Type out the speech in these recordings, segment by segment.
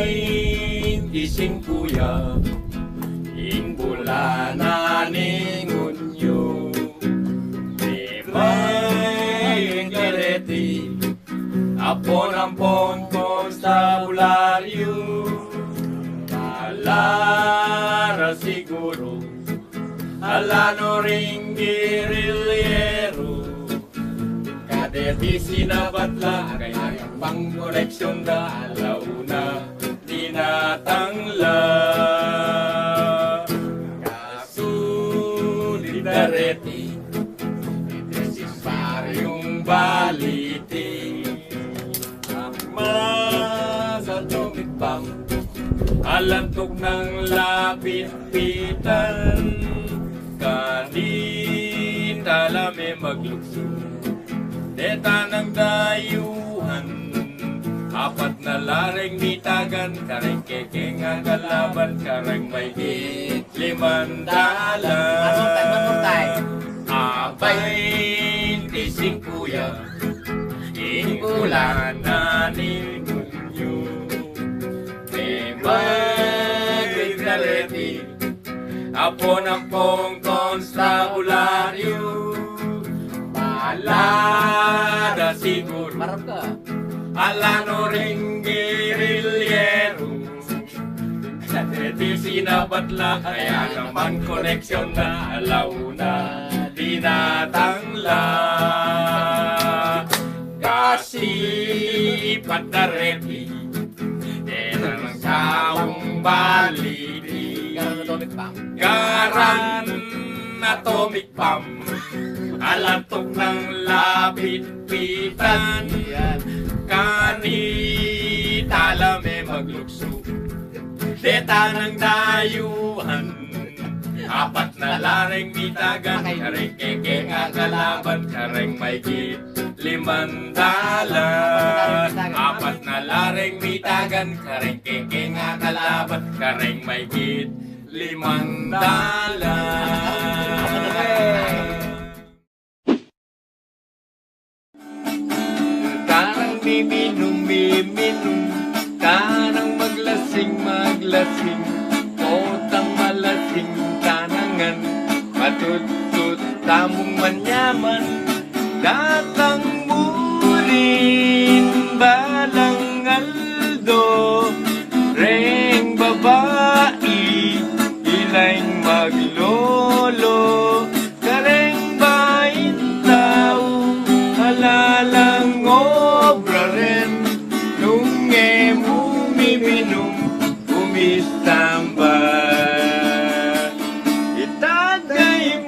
25 ya ing bulan aning Hunyo, di may kareti apon-ampon konstabularyo, alara siguro alano ring girilyero, kadeti sinabatla kaya yung pang koleksyon na alaw na tinatangla. Kasulidareti desisparyong baliti sa tumikbang alantok ng lapit-pitan, kanita lami maglukso deta ng dayuhan, apat na laring nitagan kareng keke nga kalaban kareng may limandala. Abay 25 ya ing bulan aning Hunyo, di may kareti apon-ampong konstabularyo, alada siguro alano ring girilyero, kadeti sinabatla kaya naman koneksyon na alaw na tinatangla. Kasi patareti dena ng taong baliti, garan atomic bomb alantok ng lapit-pitan, kanita lami maglukso deta ng dayuhan, apat na laring nitagan kareng keke nga kalaban kareng may limandala. Apat na laring nitagan kareng keke nga kalaban kareng may limandala. Tarang miminum, tarang maglasing, potang malasing tanangan, matutut tamong manyaman, datang mulin balang aldo, reng babae, ilaing maglolo, kareng bain tao, halalang obra rin, nung umiminum, umistamba. Itagay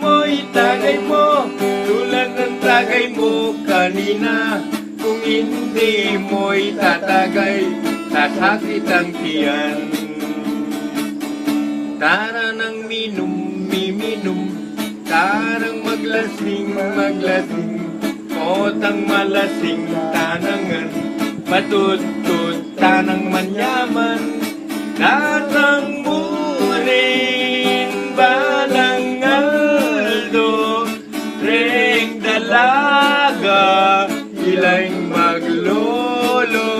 mo, tulad ng tagay mo kanina, kung hindi mo itatagay, sasakit ang tiyan. Tara nang miminum, tarang maglasing, potang malasing tanangan, matutut tanang manyaman, datang murin balang aldo, reng dalaga, ilaing maglolo,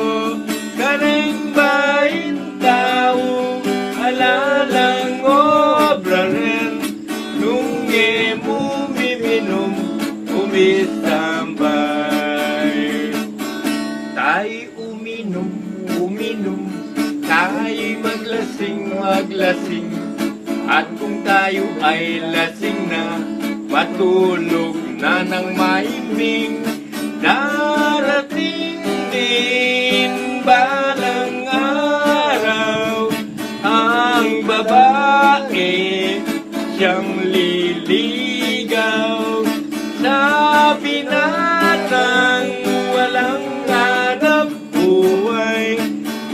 kareng bain tao, alalang obra rin, nung umiminum, umistambay. Tayo uminom, tayo maglasing, at kung tayo ay lasing na, matulog na ng maiming, darating din balang araw, ang babae siyang liligaw, sa binatang walang hanap buhay,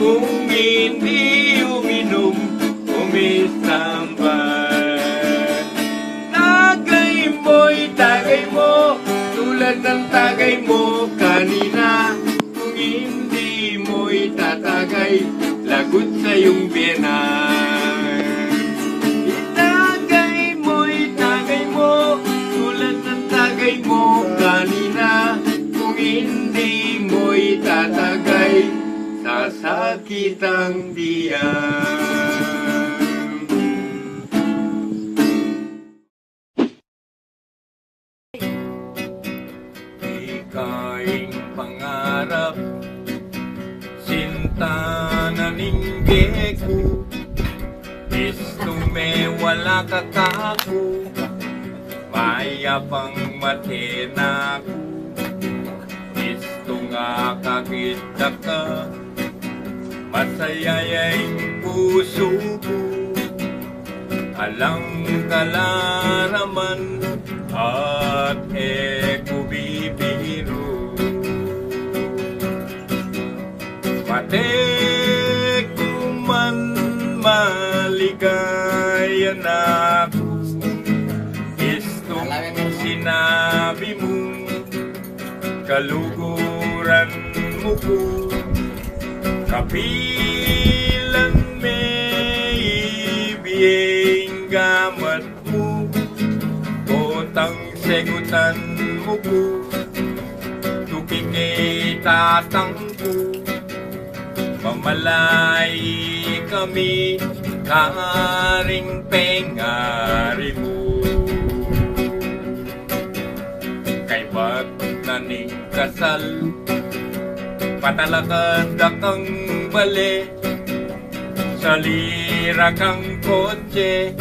kung hindi uminom, umistambay. Tagay mo, tulad ng tagay mo kanina, kung hindi mo itatagay, lagot sa iyong biyanan. Itagay mo, tulad ng tagay mo kanina, kung hindi mo itatagay, sasakit kitang diyan. Ikaing pangarap, sinta na ninggay ko, isto me wala kakako, mayapang matena ko, isto nga kakita ka, masayayang puso ko, alang kalaraman at eko bibiro. Pati kuman maligaya na ako, istong sinabi mo, kaluguran mo ko, kapilan may ibiyeng gamat mo, kotang segutan mo ko, tukikitatang ko, mamalay kami, karing pengari mo. Kay ba't naning kasal, patalakad akang bali, sa lira kang kotse,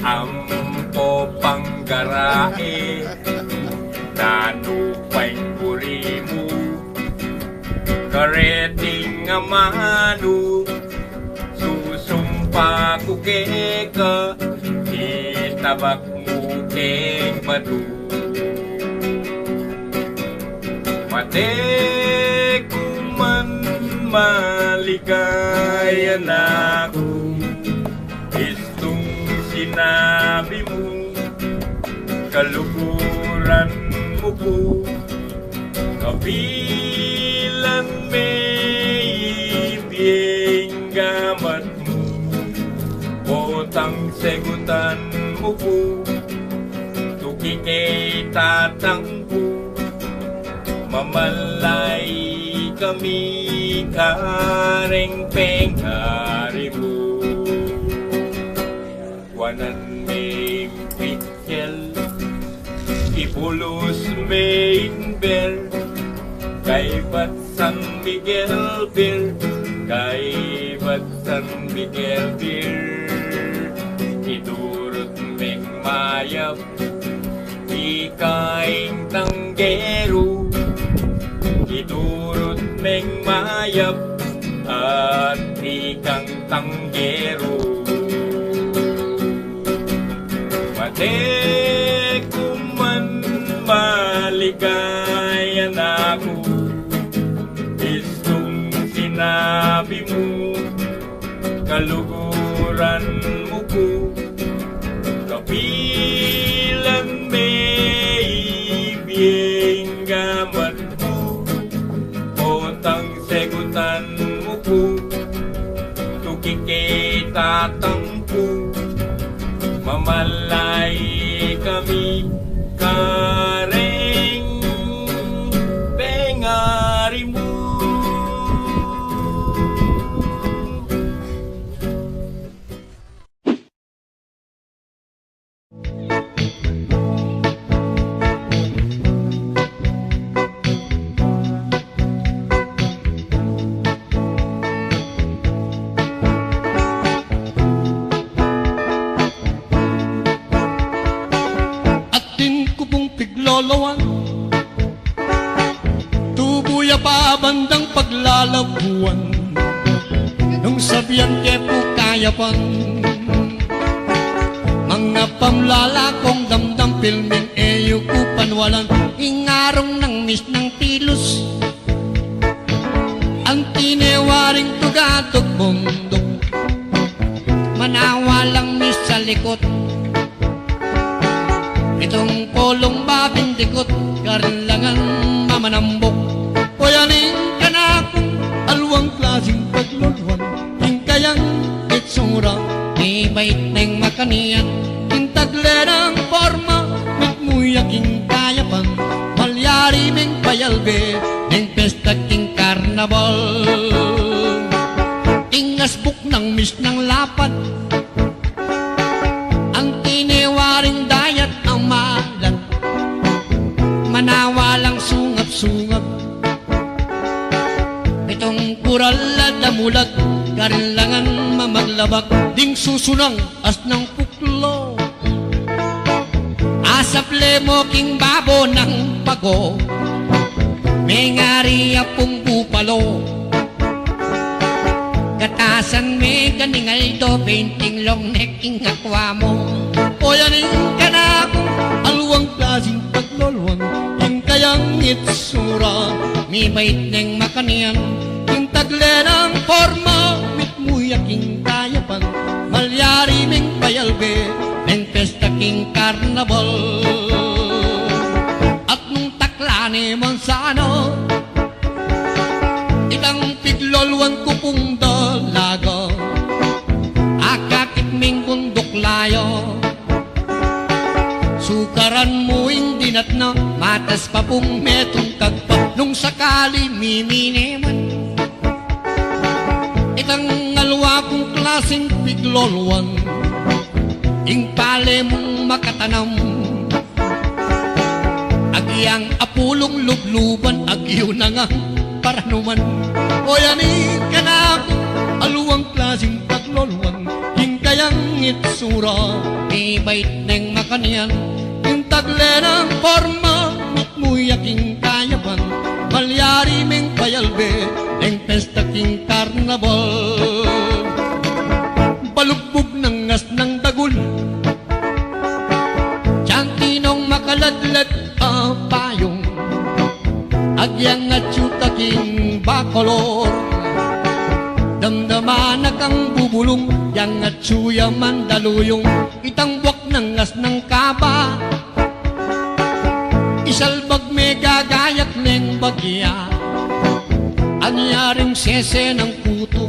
ampo panggarae, nanupay puri mo, kareting amano, susumpa ko keka, itabak mo keng madu. Pati kuman maligaya na ako, istong sinabi mo, kaluguran mo ko, kapilan may ibiyeng gamat mo, botang segutan mo ko, tukikitatang ko, mamalay kami, karing pengari mo. Wanan may pikel, ipulos may inber, kay ba't San Miguel Beer, kay ba't San Miguel Beer, idurot meng mayap, ikaing tanggero, idurot meng mayap, at ikang tanggero. Pati kuman maligaya na ako, istong sinabi mo, kaluguran mo ko, kapilan may ibiyeng gamat mo, otang segutan mo ko, tukikitatang ko, mamalay kami, karing pengari mo. Lolowan, tubuya pa bandang paglalabuan, nung sabihan ke pukayapan, mga pamlalakong damdam pilmin eyo kupanwalan, ingarong ng mis ng tilos, ang tinewaring tugatog bundok, manawalang mis sa likot, itong polong babindikot, karlangan mamanambok. O yaning kanakong alwang klaseng pagluluan, hingkayang itsura, ibait ng makanian, intagle ng forma, nagmuyaking kayapan, malyari meng payalbe, ng pesta king karnabal. Ing labak ding susunang as ng puklo. Asaple mo king babo ng pago, may ngari apong bupalo. Katasan may ganingal do, painting long neck ing akwa mo. O yaning ka na akong alwang klaseng paglolwang, yung kayang itsura, may bait neng makanian, yung tagle ng forma, mit muya king kayapan, malyari ming payalbe, neng pesta king karnabal. At nung takla ni Manzano, itang piglolwan ko pong dalaga, akakit ming bundok layo. Sukaran mo hindi nat na matas pa pong metong kagpa, nung sakali mimineman. Itang alwa kong klaseng piglolwan, ing pale mong makatanam. Agyang apulong lubluban, agyo na nga paranuman. O yanin ka na ako, aluang klaseng paglolwan, ing kayang itsura, may bait neng makanian, yung tagle ng forma, mit muya king kayapan, malyari ming payalbe, neng pesta king karnabal. Balugbog ng ngas ng dagul, tiyantinong makaladlad payong, agyang at yuta king bacolor. Damdama na kang bubulong, yang at suya mandaluyong, itang buwak ng ngas ng kaba. Isalbag may gagayak neng bagya, ang yaring sese ng puto.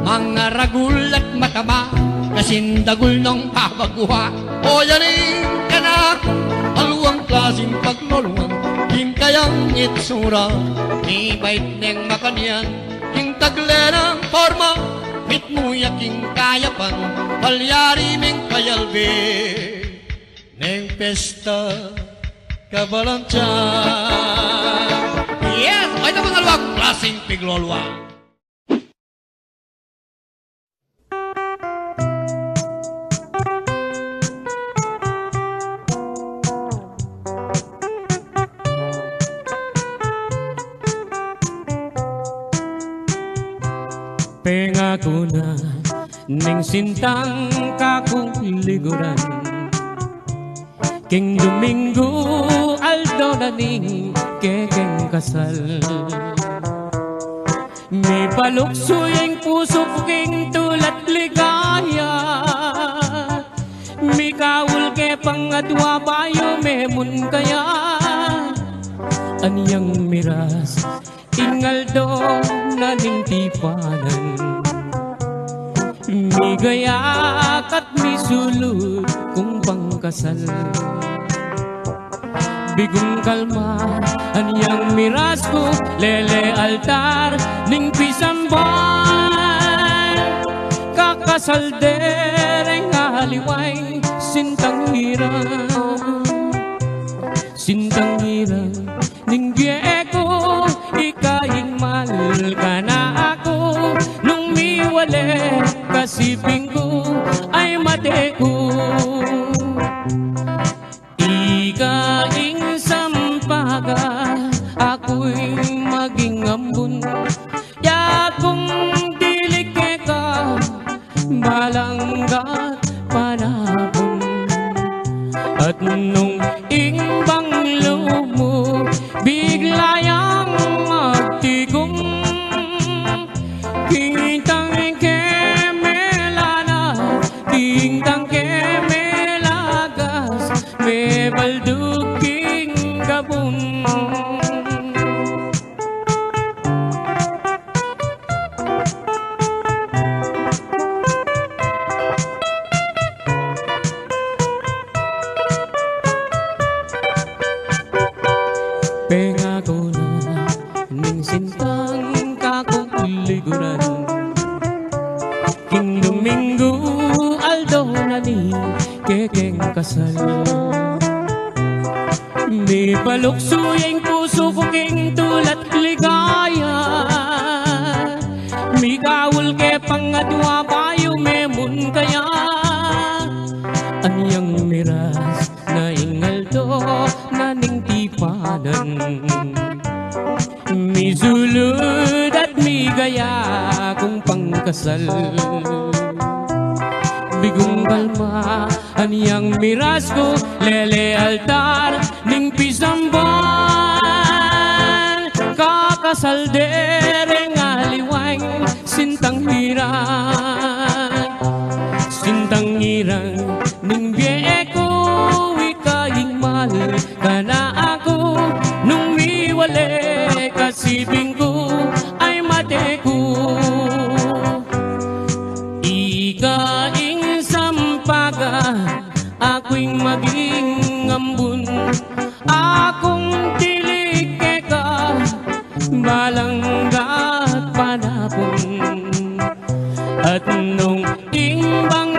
Mga ragul at mataba, kasindagul ng pabaguha. O yanin ka na aluang klaseng paglolwan, yung kayang itsura, may bait neng makanian, yung tagle ng forma, mit muya king kayapan, palyari ming payalbe, neng pesta kabalantyan. Yes! O ito mga aluang klaseng piglolwan. Pengako na ning sintang kakong liguran, king Domingo Aldo na ning kekeng kasal. May palukso yung puso king tulat ligaya, may kawul ke pangatwa bayo memun kaya. Anyang miras ingaldo na ning tipanan, mi gayak at mi sulod kung pangkasal. Bigong kalma anyang miras ko, lele altar ning pisambay, kakasal dereng haliway sintang hirang, sintang hirang ning gieko ikaing mahal ka na ako, nung miwale kasiping ko ay mate ko. Ikaing sampaga ako'y maging ambun, ya kung dilike ka malanggat panapon. At nung ingbang lumo bigla yang magtigong, kintang kemelana, kintang kemelagas, may baldug king gabon. Pengako na ning sintang kakong liguran, king Domingo Aldo na ni kekeng kasal. May palukso yung puso ko king tulat ligaya, Migawul ke pangadwa bayo memun kaya anyang miras na ingal to naning tipanan. Misulud at migaya kung pangkasal. Bigong kalma anyang miras ko lele altar ning pisamban. Kakasal dereng aliwang sintang hirang. Sintang hirang ning biye ko ikaing mahal kana ako nung iwale kasibing ko ay mate ko. Ikaing sampaga ako'y maging ambun. Akong tilig ka balangga at panapon. At nung imbang